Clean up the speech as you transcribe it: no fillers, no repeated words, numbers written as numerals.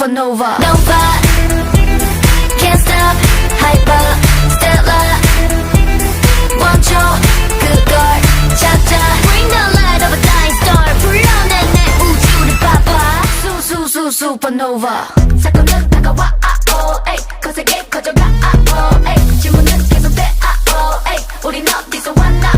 supernova. Nova, can't stop, hyper, stellar. 원초 그걸 찾아. Bring the light of a dying star. 불러내 내 우주를 봐봐. 수수수 supernova. 사건은 다가와 에이. 거세게 커져가 에이. 질문은 계속돼 에이. 우린 어디서 왔나